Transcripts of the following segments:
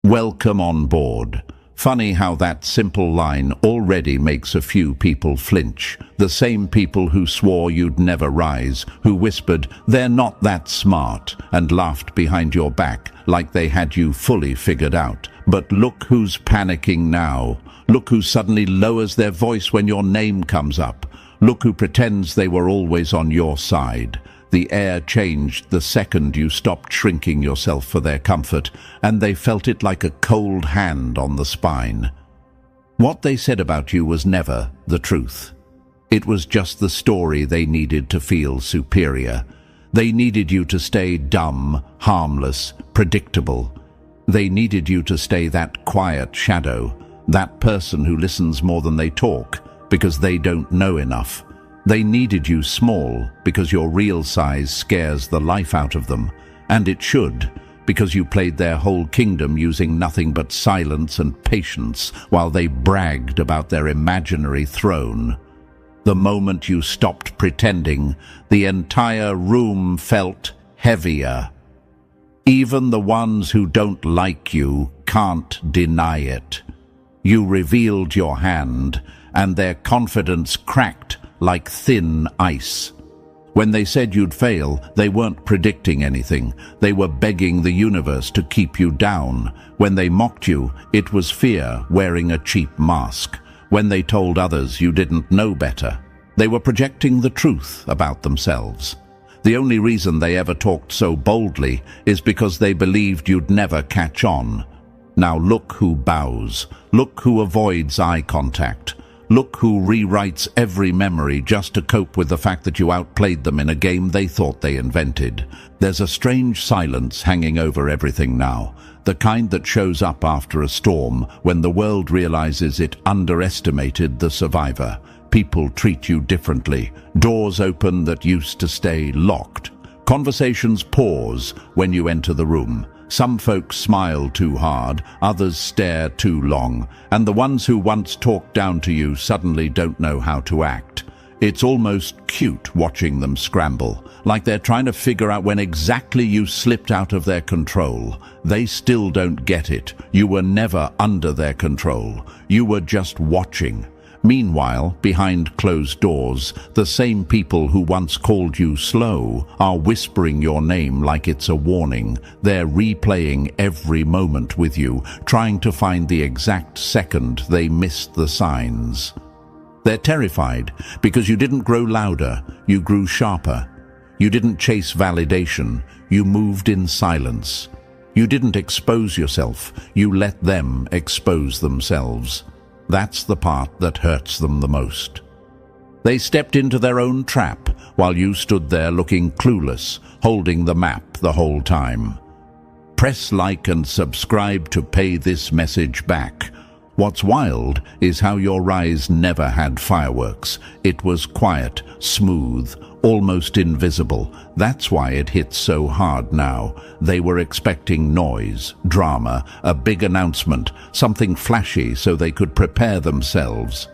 Welcome on board. Funny how that simple line already makes a few people flinch. The same people who swore you'd never rise, who whispered, "They're not that smart," and laughed behind your back like they had you fully figured out. But look who's panicking now. Look who suddenly lowers their voice when your name comes up. Look who pretends they were always on your side. The air changed the second you stopped shrinking yourself for their comfort, and they felt it like a cold hand on the spine. What they said about you was never the truth. It was just the story they needed to feel superior. They needed you to stay dumb, harmless, predictable. They needed you to stay that quiet shadow, that person who listens more than they talk, because they don't know enough. They needed you small because your real size scares the life out of them, and it should, because you played their whole kingdom using nothing but silence and patience while they bragged about their imaginary throne. The moment you stopped pretending, the entire room felt heavier. Even the ones who don't like you can't deny it. You revealed your hand, and their confidence cracked like thin ice. When they said you'd fail, they weren't predicting anything. They were begging the universe to keep you down. When they mocked you, it was fear wearing a cheap mask. When they told others you didn't know better, they were projecting the truth about themselves. The only reason they ever talked so boldly is because they believed you'd never catch on. Now look who bows. Look who avoids eye contact. Look who rewrites every memory just to cope with the fact that you outplayed them in a game they thought they invented. There's a strange silence hanging over everything now, the kind that shows up after a storm when the world realizes it underestimated the survivor. People treat you differently. Doors open that used to stay locked. Conversations pause when you enter the room. Some folks smile too hard, others stare too long, and the ones who once talked down to you suddenly don't know how to act. It's almost cute watching them scramble, like they're trying to figure out when exactly you slipped out of their control. They still don't get it. You were never under their control. You were just watching. Meanwhile, behind closed doors, the same people who once called you slow are whispering your name like it's a warning. They're replaying every moment with you, trying to find the exact second they missed the signs. They're terrified because you didn't grow louder, you grew sharper. You didn't chase validation, you moved in silence. You didn't expose yourself, you let them expose themselves. That's the part that hurts them the most. They stepped into their own trap while you stood there looking clueless, holding the map the whole time. Press like and subscribe to pay this message back. What's wild is how your rise never had fireworks. It was quiet, smooth, almost invisible. That's why it hits so hard now. They were expecting noise, drama, a big announcement, something flashy so they could prepare themselves.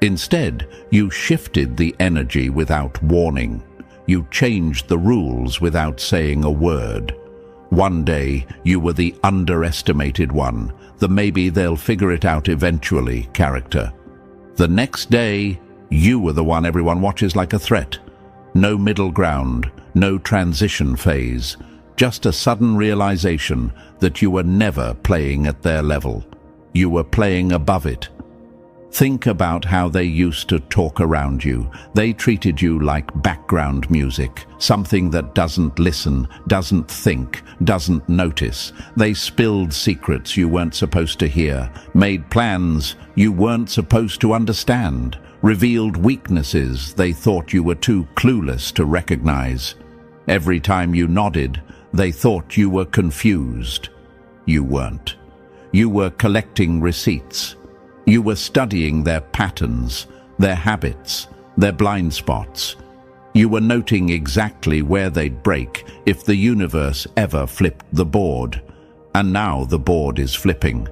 Instead, you shifted the energy without warning. You changed the rules without saying a word. One day, you were the underestimated one, the maybe they'll figure it out eventually character. The next day, you were the one everyone watches like a threat. No middle ground, no transition phase, just a sudden realization that you were never playing at their level. You were playing above it. Think about how they used to talk around you. They treated you like background music, something that doesn't listen, doesn't think, doesn't notice. They spilled secrets you weren't supposed to hear, made plans you weren't supposed to understand, revealed weaknesses they thought you were too clueless to recognize. Every time you nodded, they thought you were confused. You weren't. You were collecting receipts. You were studying their patterns, their habits, their blind spots. You were noting exactly where they'd break if the universe ever flipped the board. And now the board is flipping.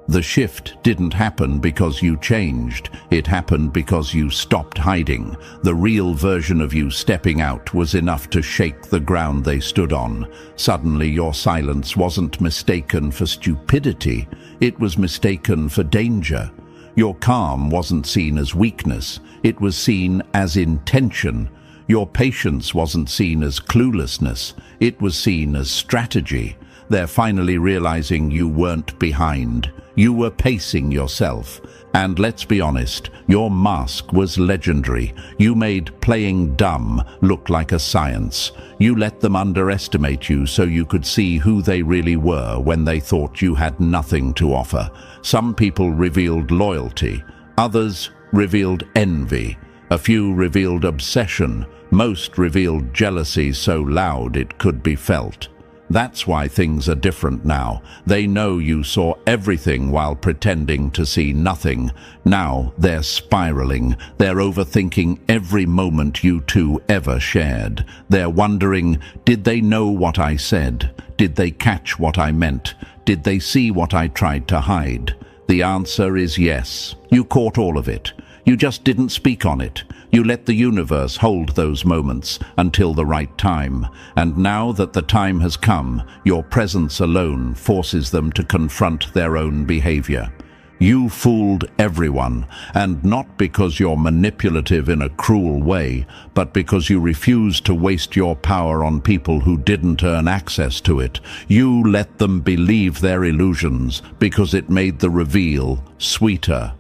The shift didn't happen because you changed. It happened because you stopped hiding. The real version of you stepping out was enough to shake the ground they stood on. Suddenly, your silence wasn't mistaken for stupidity. It was mistaken for danger. Your calm wasn't seen as weakness. It was seen as intention. Your patience wasn't seen as cluelessness. It was seen as strategy. They're finally realizing you weren't behind. You were pacing yourself. And let's be honest, your mask was legendary. You made playing dumb look like a science. You let them underestimate you so you could see who they really were when they thought you had nothing to offer. Some people revealed loyalty. Others revealed envy. A few revealed obsession. Most revealed jealousy so loud it could be felt. That's why things are different now. They know you saw everything while pretending to see nothing. Now they're spiraling. They're overthinking every moment you two ever shared. They're wondering, did they know what I said? Did they catch what I meant? Did they see what I tried to hide? The answer is yes. You caught all of it. You just didn't speak on it. You let the universe hold those moments until the right time. And now that the time has come, your presence alone forces them to confront their own behavior. You fooled everyone, and not because you're manipulative in a cruel way, but because you refused to waste your power on people who didn't earn access to it. You let them believe their illusions because it made the reveal sweeter.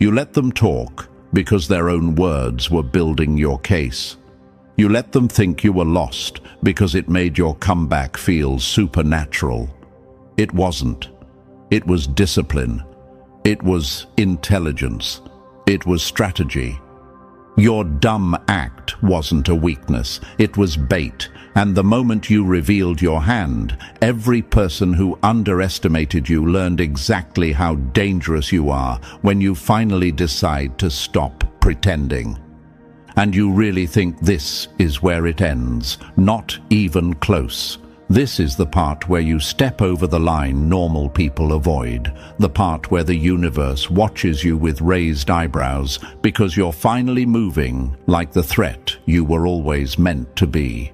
You let them talk because their own words were building your case. You let them think you were lost because it made your comeback feel supernatural. It wasn't. It was discipline. It was intelligence. It was strategy. Your dumb act wasn't a weakness. It was bait. And the moment you revealed your hand, every person who underestimated you learned exactly how dangerous you are when you finally decide to stop pretending. And you really think this is where it ends? Not even close. This is the part where you step over the line normal people avoid, the part where the universe watches you with raised eyebrows because you're finally moving like the threat you were always meant to be.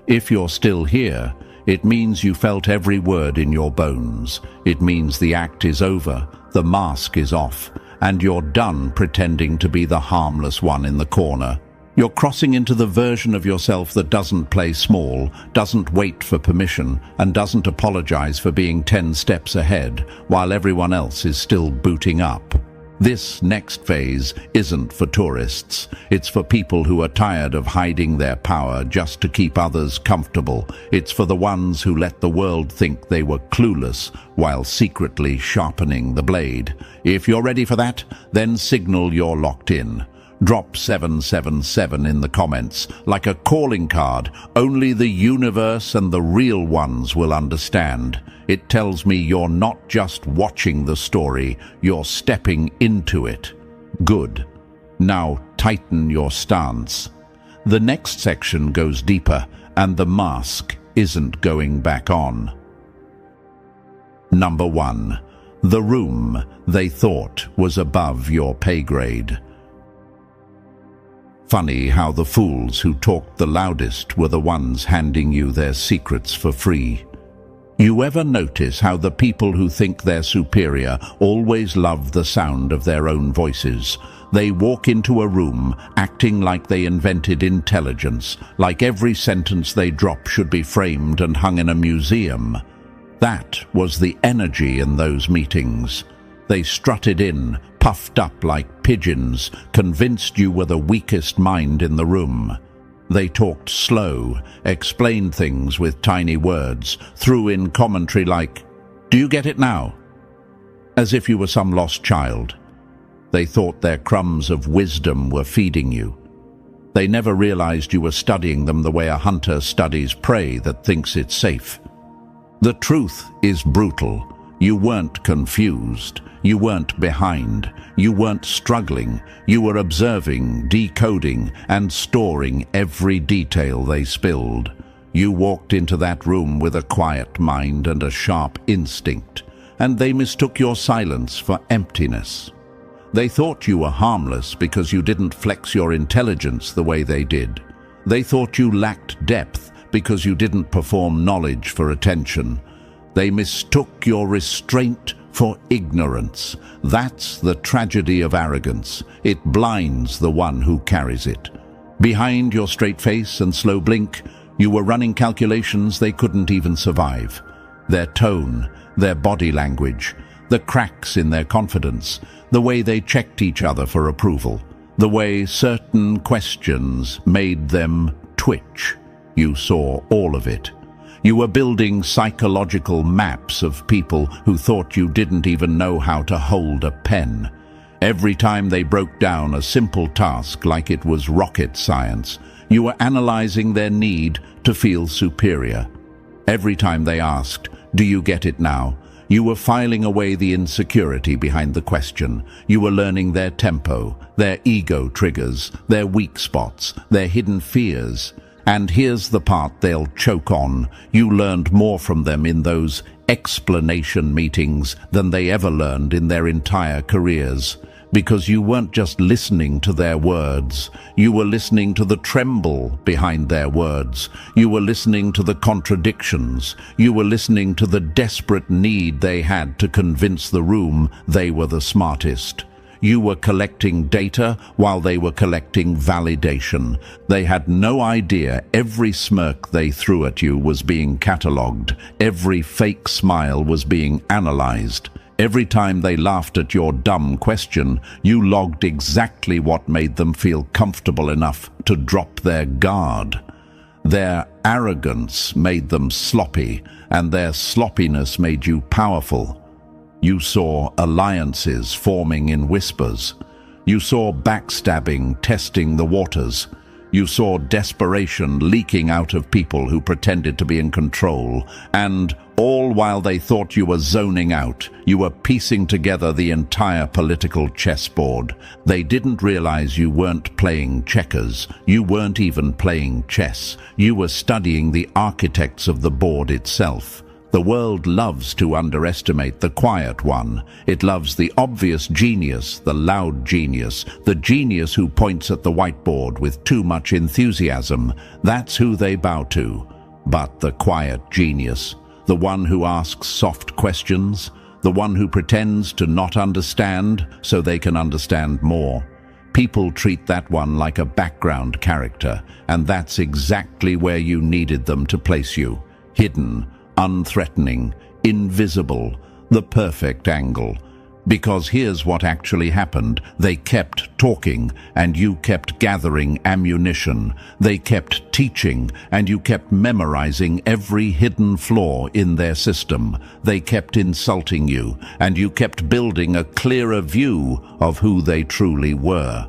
If you're still here, it means you felt every word in your bones. It means the act is over, the mask is off, and you're done pretending to be the harmless one in the corner. You're crossing into the version of yourself that doesn't play small, doesn't wait for permission, and doesn't apologize for being 10 steps ahead while everyone else is still booting up. This next phase isn't for tourists. It's for people who are tired of hiding their power just to keep others comfortable. It's for the ones who let the world think they were clueless while secretly sharpening the blade. If you're ready for that, then signal you're locked in. Drop 777 in the comments, like a calling card. Only the universe and the real ones will understand. It tells me you're not just watching the story, you're stepping into it. Good. Now tighten your stance. The next section goes deeper, and the mask isn't going back on. Number 1. The room they thought was above your pay grade. Funny how the fools who talked the loudest were the ones handing you their secrets for free. You ever notice how the people who think they're superior always love the sound of their own voices? They walk into a room acting like they invented intelligence, like every sentence they drop should be framed and hung in a museum. That was the energy in those meetings. They strutted in, puffed up like pigeons, convinced you were the weakest mind in the room. They talked slow, explained things with tiny words, threw in commentary like, "Do you get it now?" As if you were some lost child. They thought their crumbs of wisdom were feeding you. They never realized you were studying them the way a hunter studies prey that thinks it's safe. The truth is brutal. You weren't confused. You weren't behind. You weren't struggling. You were observing, decoding, and storing every detail they spilled. You walked into that room with a quiet mind and a sharp instinct. and they mistook your silence for emptiness. They thought you were harmless because you didn't flex your intelligence the way they did. They thought you lacked depth because you didn't perform knowledge for attention. They mistook your restraint for ignorance. That's the tragedy of arrogance. It blinds the one who carries it. Behind your straight face and slow blink, you were running calculations they couldn't even survive. Their tone, their body language, the cracks in their confidence, the way they checked each other for approval, the way certain questions made them twitch. You saw all of it. You were building psychological maps of people who thought you didn't even know how to hold a pen. Every time they broke down a simple task like it was rocket science, you were analyzing their need to feel superior. Every time they asked, "Do you get it now?" you were filing away the insecurity behind the question. You were learning their tempo, their ego triggers, their weak spots, their hidden fears. And here's the part they'll choke on. You learned more from them in those explanation meetings than they ever learned in their entire careers. Because you weren't just listening to their words, you were listening to the tremble behind their words. You were listening to the contradictions. You were listening to the desperate need they had to convince the room they were the smartest. You were collecting data while they were collecting validation. They had no idea every smirk they threw at you was being catalogued. Every fake smile was being analyzed. Every time they laughed at your dumb question, you logged exactly what made them feel comfortable enough to drop their guard. Their arrogance made them sloppy, and their sloppiness made you powerful. You saw alliances forming in whispers. You saw backstabbing testing the waters. You saw desperation leaking out of people who pretended to be in control. And all while they thought you were zoning out, you were piecing together the entire political chessboard. They didn't realize you weren't playing checkers. You weren't even playing chess. You were studying the architects of the board itself. The world loves to underestimate the quiet one. It loves the obvious genius, the loud genius, the genius who points at the whiteboard with too much enthusiasm. That's who they bow to. But the quiet genius, the one who asks soft questions, the one who pretends to not understand so they can understand more. People treat that one like a background character, and that's exactly where you needed them to place you. Hidden, unthreatening, invisible, the perfect angle. Because here's what actually happened. They kept talking, and you kept gathering ammunition. They kept teaching, and you kept memorizing every hidden flaw in their system. They kept insulting you, and you kept building a clearer view of who they truly were.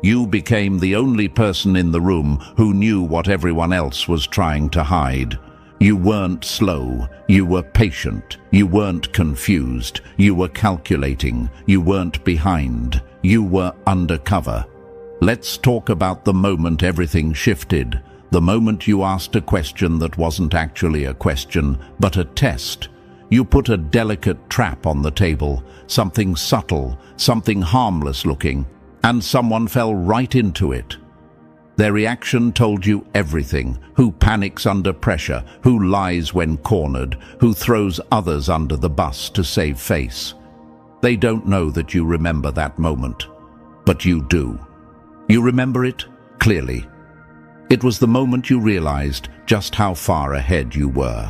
You became the only person in the room who knew what everyone else was trying to hide. You weren't slow, you were patient, you weren't confused, you were calculating, you weren't behind, you were undercover. Let's talk about the moment everything shifted, the moment you asked a question that wasn't actually a question, but a test. You put a delicate trap on the table, something subtle, something harmless looking, and someone fell right into it. Their reaction told you everything: who panics under pressure, who lies when cornered, who throws others under the bus to save face. They don't know that you remember that moment, but you do. You remember it clearly. It was the moment you realized just how far ahead you were.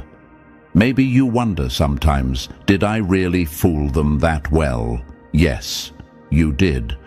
Maybe you wonder sometimes, did I really fool them that well? Yes, you did.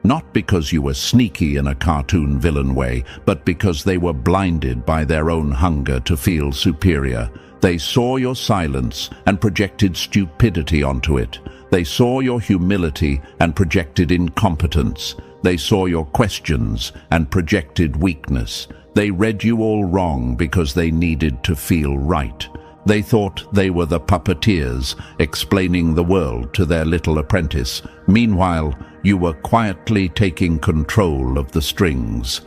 Not because you were sneaky in a cartoon villain way, but because they were blinded by their own hunger to feel superior. They saw your silence and projected stupidity onto it. They saw your humility and projected incompetence. They saw your questions and projected weakness. They read you all wrong because they needed to feel right. They thought they were the puppeteers explaining the world to their little apprentice. Meanwhile, you were quietly taking control of the strings.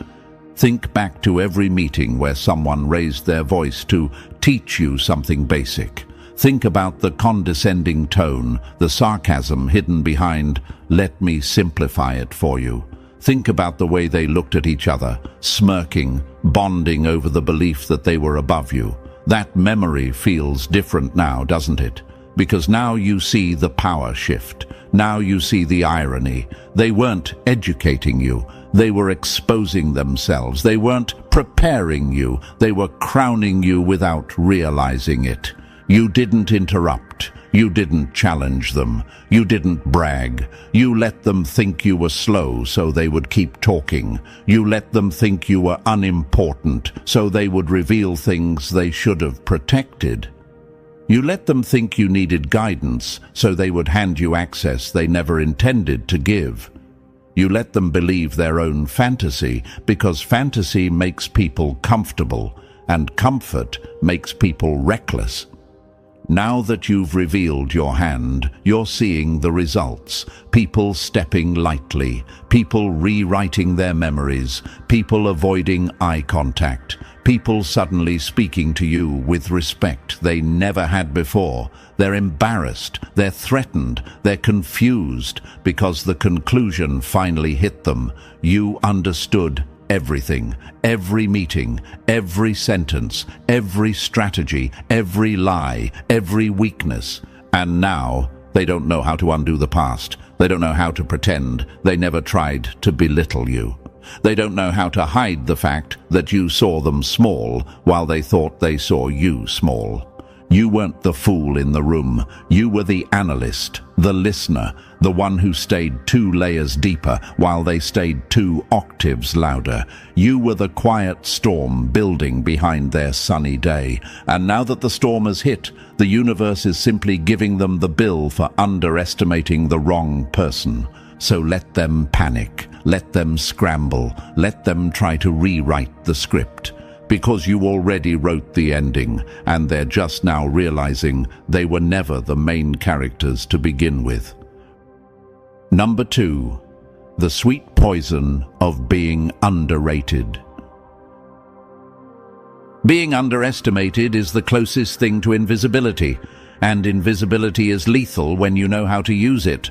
Think back to every meeting where someone raised their voice to teach you something basic. Think about the condescending tone, the sarcasm hidden behind, "Let me simplify it for you." Think about the way they looked at each other, smirking, bonding over the belief that they were above you. That memory feels different now, doesn't it? Because now you see the power shift. Now you see the irony. They weren't educating you. They were exposing themselves. They weren't preparing you. They were crowning you without realizing it. You didn't interrupt. You didn't challenge them. You didn't brag. You let them think you were slow so they would keep talking. You let them think you were unimportant so they would reveal things they should have protected. You let them think you needed guidance so they would hand you access they never intended to give. You let them believe their own fantasy because fantasy makes people comfortable and comfort makes people reckless. Now that you've revealed your hand, you're seeing the results. People stepping lightly, people rewriting their memories, people avoiding eye contact, people suddenly speaking to you with respect they never had before. They're embarrassed, they're threatened, they're confused because the conclusion finally hit them. You understood everything, every meeting, every sentence, every strategy, every lie, every weakness. And now they don't know how to undo the past. They don't know how to pretend. They never tried to belittle you. They don't know how to hide the fact that you saw them small while they thought they saw you small. You weren't the fool in the room. You were the analyst, the listener, the one who stayed 2 layers deeper while they stayed 2 octaves louder. You were the quiet storm building behind their sunny day. And now that the storm has hit, the universe is simply giving them the bill for underestimating the wrong person. So let them panic, let them scramble, let them try to rewrite the script. Because you already wrote the ending, and they're just now realizing they were never the main characters to begin with. Number 2, the sweet poison of being underrated. Being underestimated is the closest thing to invisibility, and invisibility is lethal when you know how to use it.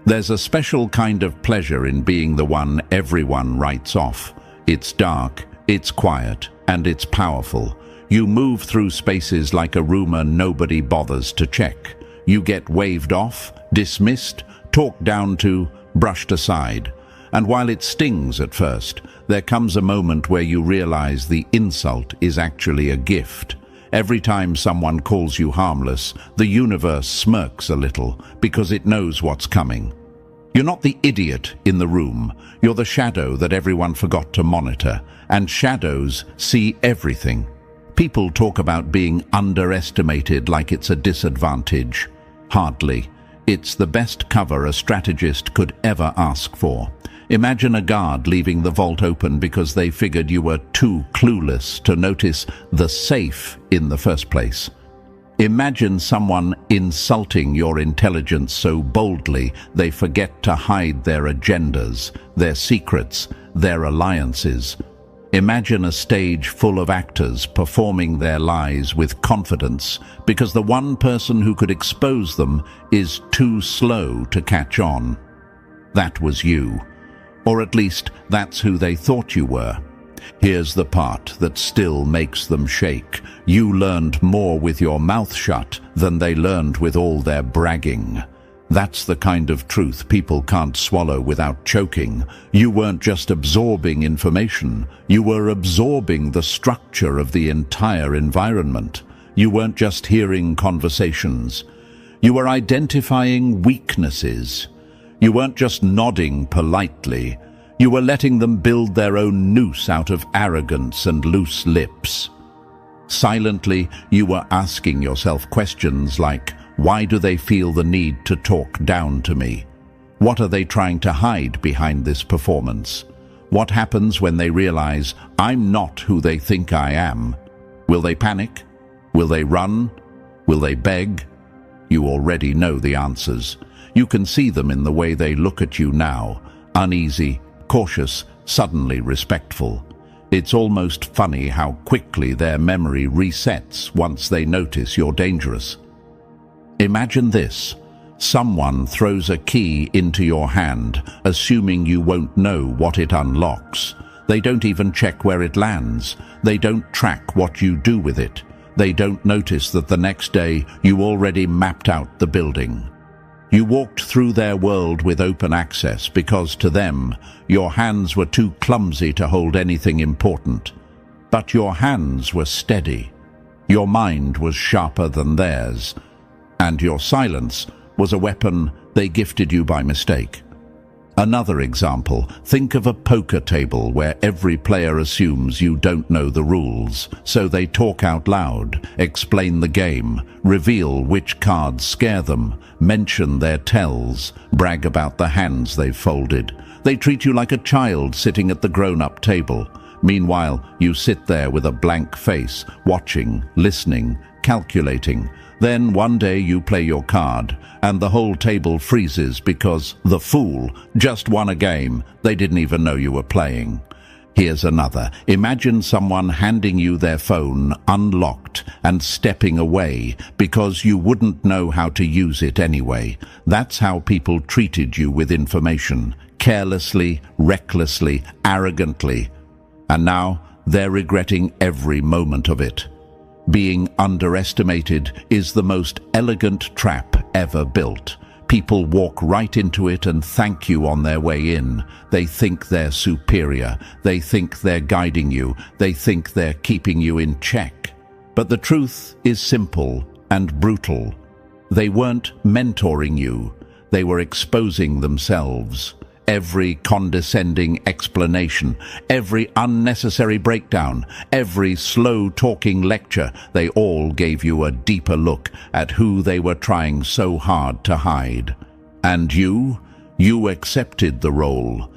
There's a special kind of pleasure in being the one everyone writes off. It's dark, it's quiet, and it's powerful. You move through spaces like a rumor nobody bothers to check. You get waved off, dismissed, talked down to, brushed aside. And while it stings at first, there comes a moment where you realize the insult is actually a gift. Every time someone calls you harmless, the universe smirks a little because it knows what's coming. You're not the idiot in the room. You're the shadow that everyone forgot to monitor, and shadows see everything. People talk about being underestimated like it's a disadvantage. Hardly. It's the best cover a strategist could ever ask for. Imagine a guard leaving the vault open because they figured you were too clueless to notice the safe in the first place. Imagine someone insulting your intelligence so boldly they forget to hide their agendas, their secrets, their alliances. Imagine a stage full of actors performing their lies with confidence because the one person who could expose them is too slow to catch on. That was you. Or at least that's who they thought you were. Here's the part that still makes them shake. You learned more with your mouth shut than they learned with all their bragging. That's the kind of truth people can't swallow without choking. You weren't just absorbing information. You were absorbing the structure of the entire environment. You weren't just hearing conversations. You were identifying weaknesses. You weren't just nodding politely. You were letting them build their own noose out of arrogance and loose lips. Silently, you were asking yourself questions like, why do they feel the need to talk down to me? What are they trying to hide behind this performance? What happens when they realize I'm not who they think I am? Will they panic? Will they run? Will they beg? You already know the answers. You can see them in the way they look at you now, uneasy, cautious, suddenly respectful. It's almost funny how quickly their memory resets once they notice you're dangerous. Imagine this. Someone throws a key into your hand, assuming you won't know what it unlocks. They don't even check where it lands. They don't track what you do with it. They don't notice that the next day you already mapped out the building. You walked through their world with open access because to them, your hands were too clumsy to hold anything important. But your hands were steady. Your mind was sharper than theirs. And your silence was a weapon they gifted you by mistake. Another example, think of a poker table where every player assumes you don't know the rules, so they talk out loud, explain the game, reveal which cards scare them, mention their tells, brag about the hands they've folded. They treat you like a child sitting at the grown-up table. Meanwhile, you sit there with a blank face, watching, listening, calculating. Then one day you play your card, and the whole table freezes because the fool just won a game they didn't even know you were playing. Here's another. Imagine someone handing you their phone unlocked and stepping away because you wouldn't know how to use it anyway. That's how people treated you with information. Carelessly, recklessly, arrogantly. And now they're regretting every moment of it. Being underestimated is the most elegant trap ever built. People walk right into it and thank you on their way in. They think they're superior. They think they're guiding you. They think they're keeping you in check. But the truth is simple and brutal. They weren't mentoring you. They were exposing themselves. Every condescending explanation, every unnecessary breakdown, every slow-talking lecture, they all gave you a deeper look at who they were trying so hard to hide. And you accepted the role.